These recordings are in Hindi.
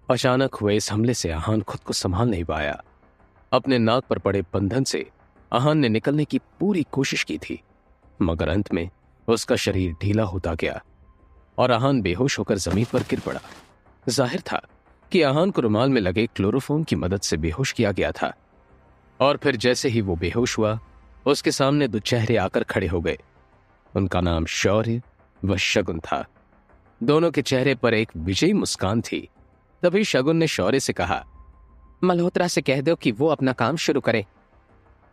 अचानक हुए इस हमले से आहान खुद को संभाल नहीं पाया। अपने नाक पर पड़े बंधन से आहान ने निकलने की पूरी कोशिश की थी, मगर अंत में उसका शरीर ढीला होता गया और आहान बेहोश होकर जमीन पर गिर पड़ा। जाहिर था कि आहान को रुमाल में लगे क्लोरोफॉर्म की मदद से बेहोश किया गया था। और फिर जैसे ही वो बेहोश हुआ, उसके सामने दो चेहरे आकर खड़े हो गए। उनका नाम शौर्य व शगुन था। दोनों के चेहरे पर एक विजयी मुस्कान थी। तभी शगुन ने शौर्य से कहा, मल्होत्रा से कह दो कि वो अपना काम शुरू करे।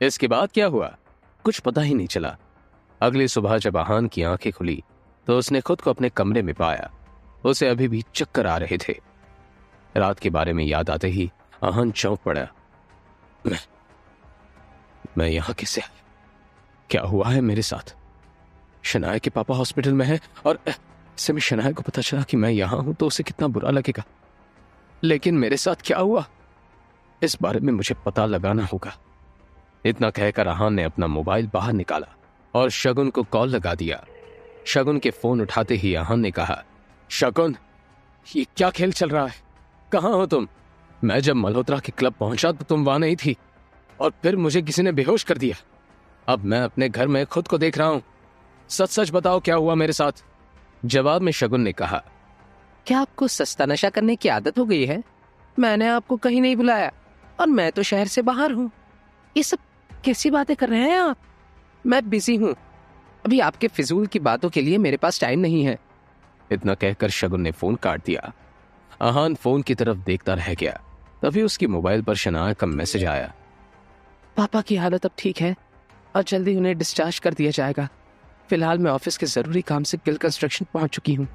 इसके बाद क्या हुआ, कुछ पता ही नहीं चला। अगली सुबह जब आहान की आंखें खुली तो उसने खुद को अपने कमरे में पाया। उसे अभी भी चक्कर आ रहे थे। रात के बारे में याद आते ही आहान चौंक पड़ा। मैं यहां कैसे आया? क्या हुआ है मेरे साथ? शनाया के पापा हॉस्पिटल में हैं और इससे में शनाया को पता चला कि मैं यहां हूं तो उसे कितना बुरा लगेगा। लेकिन मेरे साथ क्या हुआ, इस बारे में मुझे पता लगाना होगा। इतना कहकर आहान ने अपना मोबाइल बाहर निकाला और शगुन को कॉल लगा दिया। शगुन के फोन उठाते ही आहान ने कहा, शगुन, ये क्या खेल चल रहा है? कहां हो तुम? मैं जब मल्होत्रा के क्लब पहुंचा तो तुम वहां नहीं थी और फिर मुझे किसी ने बेहोश कर दिया। अब मैं अपने घर में खुद को देख रहा हूं। सच सच बताओ क्या हुआ मेरे साथ? जवाब में शगुन ने कहा, क्या आपको सस्ता नशा करने की आदत हो गई है? मैंने आपको कहीं नहीं बुलाया और मैं तो शहर से बाहर हूं। ये सब कैसी बातें कर रहे हैं आप? मैं बिजी हूं, अभी आपके फिजूल की बातों के लिए मेरे पास टाइम नहीं है। इतना कहकर शगुन ने फोन काट दिया। आहान फोन की तरफ देखता रह गया। तभी उसकी मोबाइल पर शनाया का मैसेज आया, पापा की हालत अब ठीक है और जल्दी उन्हें डिस्चार्ज कर दिया जाएगा। फिलहाल मैं ऑफिस के जरूरी काम से गिल कंस्ट्रक्शन पहुंच चुकी हूं।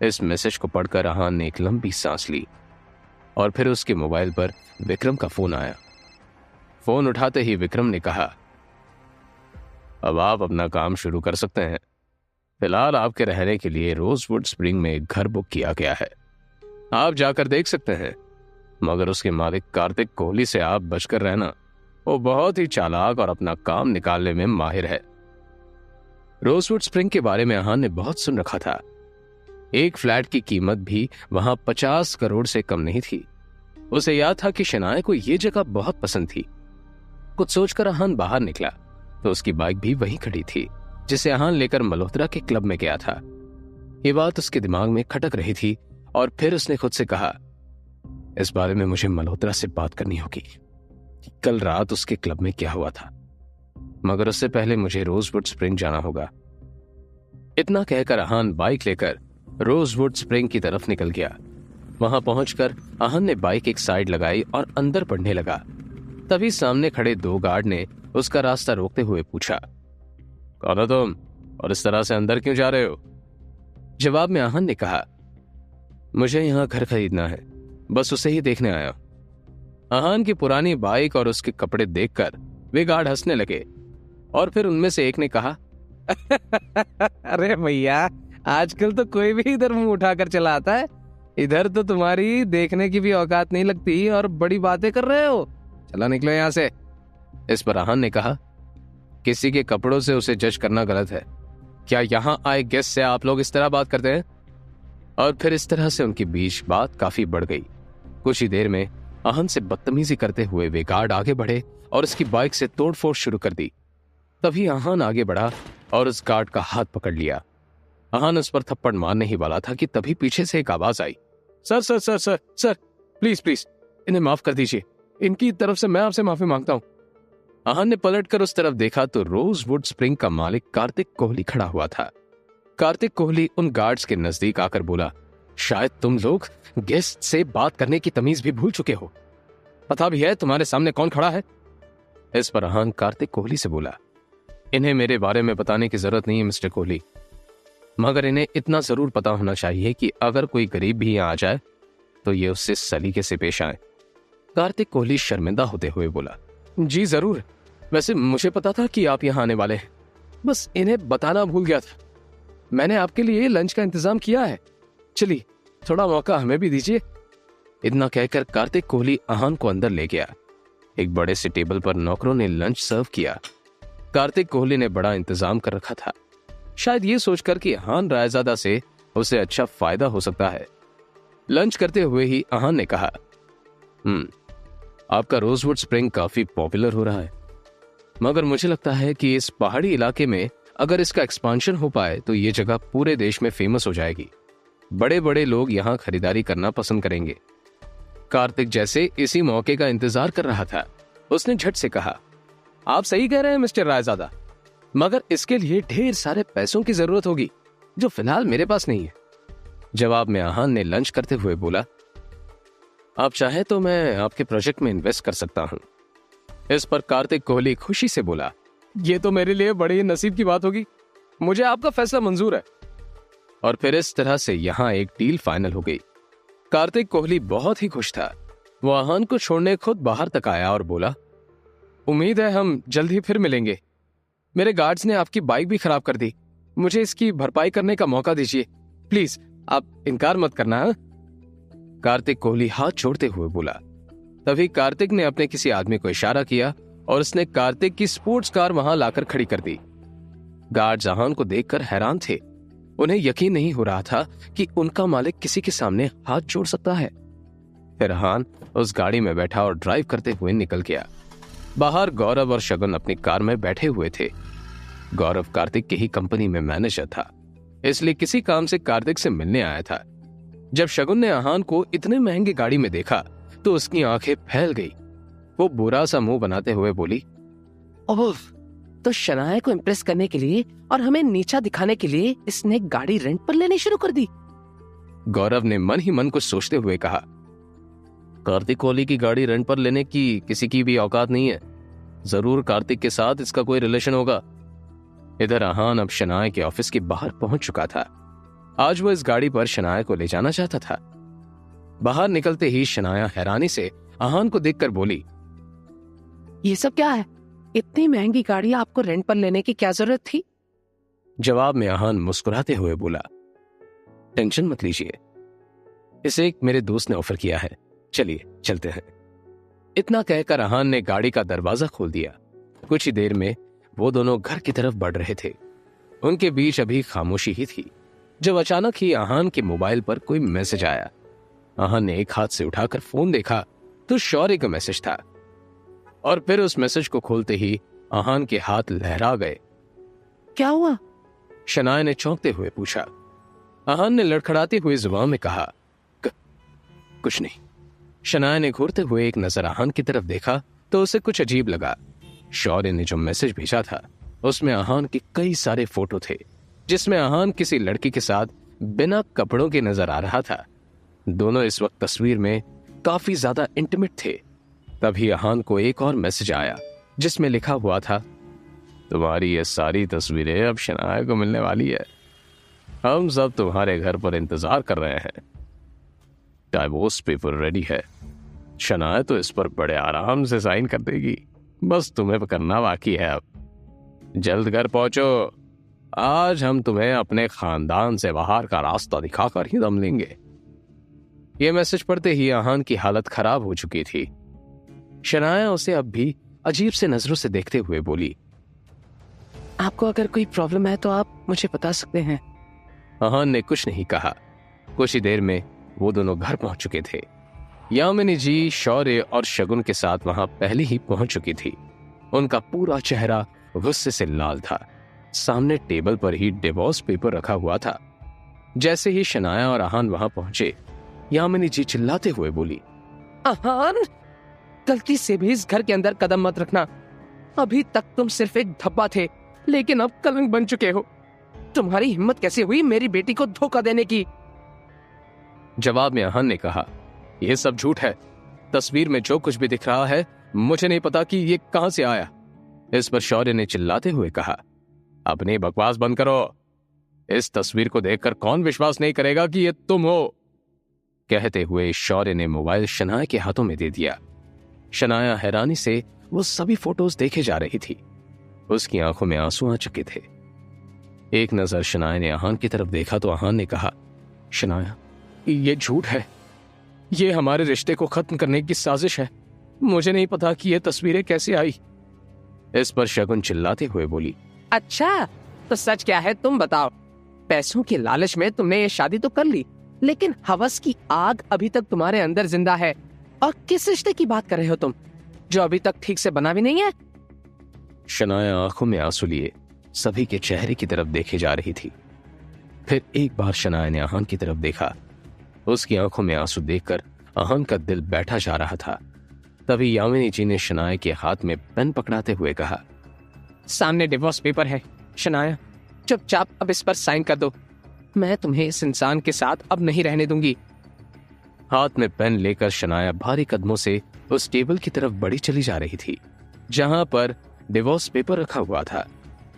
इस मैसेज को पढ़कर आहान ने एक लंबी सांस ली और फिर उसके मोबाइल पर विक्रम का फोन आया। फोन उठाते ही विक्रम ने कहा, अब आप अपना काम शुरू कर सकते हैं। फिलहाल आपके रहने के लिए रोजवुड स्प्रिंग में एक घर बुक किया गया है, आप जाकर देख सकते हैं। मगर उसके मालिक कार्तिक कोहली से आप बचकर रहना। वो बहुत ही चालाक और अपना काम निकालने में माहिर है। रोजवुड स्प्रिंग के बारे में आहान ने बहुत सुन रखा था। एक फ्लैट की कीमत भी वहां 50 करोड़ से कम नहीं थी। उसे याद था कि शनाया को यह जगह बहुत पसंद थी। कुछ सोचकर आहान बाहर निकला तो उसकी बाइक भी वहीं खड़ी थी जिसे आहान लेकर मल्होत्रा के क्लब में गया था। ये बात उसके दिमाग में खटक रही थी और फिर उसने खुद से कहा, इस बारे में मुझे मल्होत्रा से बात करनी होगी। कल रात उसके क्लब में क्या हुआ था, मगर उससे पहले मुझे रोजवुड स्प्रिंग जाना होगा। इतना कहकर आहान बाइक लेकर रोजवुड स्प्रिंग की तरफ निकल गया। वहां पहुंचकर आहान ने बाइक एक साइड लगाई और अंदर बढ़ने लगा। तभी सामने खड़े दो गार्ड ने उसका रास्ता रोकते हुए पूछा, कौन हो तुम और इस तरह से अंदर क्यों जा रहे हो? जवाब में आहान ने कहा, मुझे यहां घर खरीदना है, बस उसे ही देखने आया। आहान की पुरानी बाइक और उसके कपड़े देखकर वे गार्ड हंसने लगे और फिर उनमें से एक ने कहा, अरे भैया, आजकल तो कोई भी इधर मुंह उठाकर चला आता है। इधर तो तुम्हारी देखने की भी औकात नहीं लगती और बड़ी बातें कर रहे हो। चला निकलो यहां से। इस पर आहान ने कहा, किसी के कपड़ों से उसे जज करना गलत है। क्या यहां आए गेस्ट से आप लोग इस तरह बात करते हैं? और फिर इस तरह से उनके बीच बात काफी बढ़ गई। कुछ ही देर में आहान से बदतमीजी करते हुए वे गार्ड आगे बढ़े और उसकी बाइक से तोड़फोड़ शुरू कर दी। तभी आहान आगे बढ़ा और उस गार्ड का हाथ पकड़ लिया। आहान उस पर थप्पड़ मारने ही वाला था कि तभी पीछे से एक आवाज आई, sir sir sir sir sir please please इन्हें माफ कर दीजिए, इनकी तरफ से मैं आपसे माफी मांगता हूं। आहान ने पलटकर उस तरफ देखा तो रोजवुड स्प्रिंग का मालिक कार्तिक कोहली खड़ा हुआ था। कार्तिक कोहली उन गार्ड्स के नजदीक आकर बोला, शायद तुम लोग गेस्ट से बात करने की तमीज भी भूल चुके हो। पता भी है तुम्हारे सामने कौन खड़ा है? इस पर आहान कार्तिक कोहली से बोला, इन्हें मेरे बारे में बताने की जरूरत नहीं है मिस्टर कोहली, मगर इन्हें इतना जरूर पता होना चाहिए कि अगर कोई गरीब भी यहां आ जाए तो ये उससे सलीके से पेश आए। कार्तिक कोहली शर्मिंदा होते हुए बोला, जी जरूर, वैसे मुझे पता था कि आप यहां आने वाले हैं, बस इन्हें बताना भूल गया था। मैंने आपके लिए लंच का इंतजाम किया है, चलिए थोड़ा मौका हमें भी दीजिए। इतना कहकर कार्तिक कोहली आहान को अंदर ले गया। एक बड़े से टेबल पर नौकरों ने लंच सर्व किया। कार्तिक कोहली ने बड़ा इंतजाम कर रखा था, शायद ये सोचकर कि आहान रायजादा से उसे अच्छा फायदा हो सकता है। लंच करते हुए ही आहान ने कहा, आपका रोजवुड स्प्रिंग काफी पॉपुलर हो रहा है, मगर मुझे लगता है कि इस पहाड़ी इलाके में अगर इसका एक्सपांशन हो पाए तो ये जगह पूरे देश में फेमस हो जाएगी। बड़े बड़े लोग यहाँ खरीदारी करना पसंद करेंगे। कार्तिक जैसे इसी मौके का इंतजार कर रहा था। उसने झट से कहा, आप सही कह रहे हैं मिस्टर रायजादा, मगर इसके लिए ढेर सारे पैसों की जरूरत होगी जो फिलहाल मेरे पास नहीं है। जवाब में आहान ने लंच करते हुए बोला, आप चाहे तो मैं आपके प्रोजेक्ट में इन्वेस्ट कर सकता हूं। इस पर कार्तिक कोहली खुशी से बोला, ये तो मेरे लिए बड़ी नसीब की बात होगी, मुझे आपका फैसला मंजूर है। और फिर इस तरह से यहां एक डील फाइनल हो गई। कार्तिक कोहली बहुत ही खुश था। वो आहान को छोड़ने खुद बाहर तक आया और बोला, उम्मीद है हम जल्द ही फिर मिलेंगे। मेरे गार्ड्स ने आपकी बाइक भी खराब कर दी, मुझे इसकी भरपाई करने का मौका दीजिए, प्लीज आप इनकार मत करना। कार्तिक कोहली हाथ जोड़ते हुए बोला। तभी कार्तिक ने अपने किसी आदमी को इशारा किया और उसने कार्तिक की स्पोर्ट्स कार वहां लाकर खड़ी कर दी। गार्ड्स आहान को देखकर हैरान थे। उन्हें यकीन नहीं हो रहा था कि उनका मालिक किसी के सामने हाथ जोड़ सकता है। फिर आहान उस गाड़ी में बैठा और ड्राइव करते हुए निकल गया। बाहर गौरव और शगुन अपनी कार में बैठे हुए थे। गौरव कार्तिक की ही कंपनी में मैनेजर था, इसलिए किसी काम से कार्तिक से मिलने आया था। जब शगुन ने आहान को इतने महंगी गाड़ी में देखा तो उसकी आंखें फैल गई। वो बुरा सा मुंह बनाते हुए बोली, ओह, तो शनाया को इम्प्रेस करने के लिए और हमें नीचा दिखाने के लिए इसने गाड़ी रेंट पर लेनी शुरू कर दी। गौरव ने मन ही मन कुछ सोचते हुए कहा, कार्तिक कोहली की गाड़ी रेंट पर लेने की किसी की भी औकात नहीं है। जरूर कार्तिक के साथ इसका कोई रिलेशन होगा। इधर आहान अब शनाया के ऑफिस के बाहर पहुंच चुका था। आज वो इस गाड़ी पर शनाया को ले जाना चाहता था। बाहर निकलते ही शनाया हैरानी से आहान को देखकर बोली, ये सब क्या है? इतनी महंगी गाड़ी आपको रेंट पर लेने की क्या जरूरत थी? जवाब में आहान मुस्कुराते हुए बोला, टेंशन मत लीजिए, इसे एक मेरे दोस्त ने ऑफर किया है, चलिए चलते हैं। इतना कहकर आहान ने गाड़ी का दरवाजा खोल दिया। कुछ ही देर में वो दोनों घर की तरफ बढ़ रहे थे। उनके बीच अभी खामोशी ही थी जब अचानक ही आहान के मोबाइल पर कोई मैसेज आया। आहान ने एक हाथ से उठाकर फोन देखा तो शौर्य का मैसेज था, और फिर उस मैसेज को खोलते ही आहान के हाथ लहरा गए। क्या हुआ? शनाया ने चौंकते हुए पूछा। आहान ने लड़खड़ाती हुई जुबान में कहा, कुछ नहीं। शनाया ने घूरते हुए एक नजर आहान की तरफ देखा तो उसे कुछ अजीब लगा। शौर्य ने जो मैसेज भेजा था उसमें आहान के कई सारे फोटो थे, जिसमें आहान किसी लड़की के साथ बिना कपड़ों के नजर आ रहा था। दोनों इस वक्त तस्वीर में काफी ज्यादा इंटीमेट थे। तभी आहान को एक और मैसेज आया जिसमें लिखा हुआ था, तुम्हारी ये सारी तस्वीरें अब शनाया को मिलने वाली है। हम सब तुम्हारे घर पर इंतजार कर रहे हैं। डाइवोर्स पेपर रेडी है। शनाया तो इस पर बड़े आराम से साइन कर देगी, बस तुम्हें करना बाकी है। अब जल्द घर पहुंचो, आज हम तुम्हें अपने खानदान से बाहर का रास्ता दिखाकर ही दम लेंगे। यह मैसेज पढ़ते ही आहान की हालत खराब हो चुकी थी। शनाया उसे अब भी अजीब से नजरों से देखते हुए बोली, आपको अगर कोई प्रॉब्लम है तो आप मुझे बता सकते हैं। आहान ने कुछ नहीं कहा। कुछ ही देर में वो दोनों घर पहुंच चुके थे। यामिनी जी शौर्य और शगुन के साथ वहां पहले ही पहुंच चुकी थी। उनका पूरा चेहरा गुस्से से लाल था। सामने टेबल पर ही डिवोर्स पेपर रखा हुआ था। जैसे ही शनाया और आहान वहां पहुंचे, यामिनी जी चिल्लाते हुए बोली, आहान, गलती से भी इस घर के अंदर कदम मत रखना। अभी तक तुम सिर्फ एक धब्बा थे, लेकिन अब कलंक बन चुके हो। तुम्हारी हिम्मत कैसे हुई मेरी बेटी को धोखा देने की? जवाब में आहान ने कहा, यह सब झूठ है। तस्वीर में जो कुछ भी दिख रहा है मुझे नहीं पता कि ये कहां से आया। इस पर शौर्य ने चिल्लाते हुए कहा, अपनी बकवास बंद करो। इस तस्वीर को देखकर कौन विश्वास नहीं करेगा कि ये तुम हो? कहते हुए शौर्य ने मोबाइल शनाया के हाथों में दे दिया। शनाया हैरानी से वो सभी फोटोज देखे जा रही थी। उसकी आंखों में आंसू आ चुके थे। एक नजर शनाया ने आहान की तरफ देखा तो आहान ने कहा, शनाया, ये झूठ है। ये हमारे रिश्ते को खत्म करने की साजिश है। मुझे नहीं पता कि ये तस्वीरें कैसे आई। इस पर शगुन चिल्लाते हुए बोली, अच्छा तो सच क्या है तुम बताओ। पैसों के लालच में तुमने ये शादी तो कर ली, लेकिन हवस की आग अभी तक तुम्हारे अंदर जिंदा है। और किस रिश्ते की बात कर रहे हो तुम, जो अभी तक ठीक से बना भी नहीं है? शनाया आंखों में आंसू लिए सभी के चेहरे की तरफ देखे जा रही थी। फिर एक बार शनाया ने आहान की तरफ देखा। उसकी आंखों में आंसू देखकर आहान का दिल बैठा जा रहा था। तभी यामिनी जी ने शनाया के हाथ में पेन पकड़ाते हुए कहा, सामने डिवोर्स पेपर है शनाया, चुपचाप अब इस पर साइन कर दो। मैं तुम्हें इस इंसान के साथ अब नहीं रहने दूंगी। हाथ में पेन लेकर शनाया भारी कदमों से उस टेबल की तरफ बढ़ी चली जा रही थी जहां पर डिवोर्स पेपर रखा हुआ था।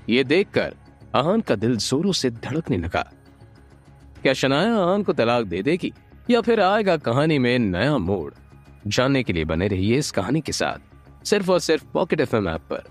ये देखकर आहान का दिल जोरों से धड़कने लगा। क्या शनाया आहान को तलाक दे देगी या फिर आएगा कहानी में नया मोड़? जानने के लिए बने रहिए इस कहानी के साथ, सिर्फ और सिर्फ पॉकेट एफएम ऐप पर।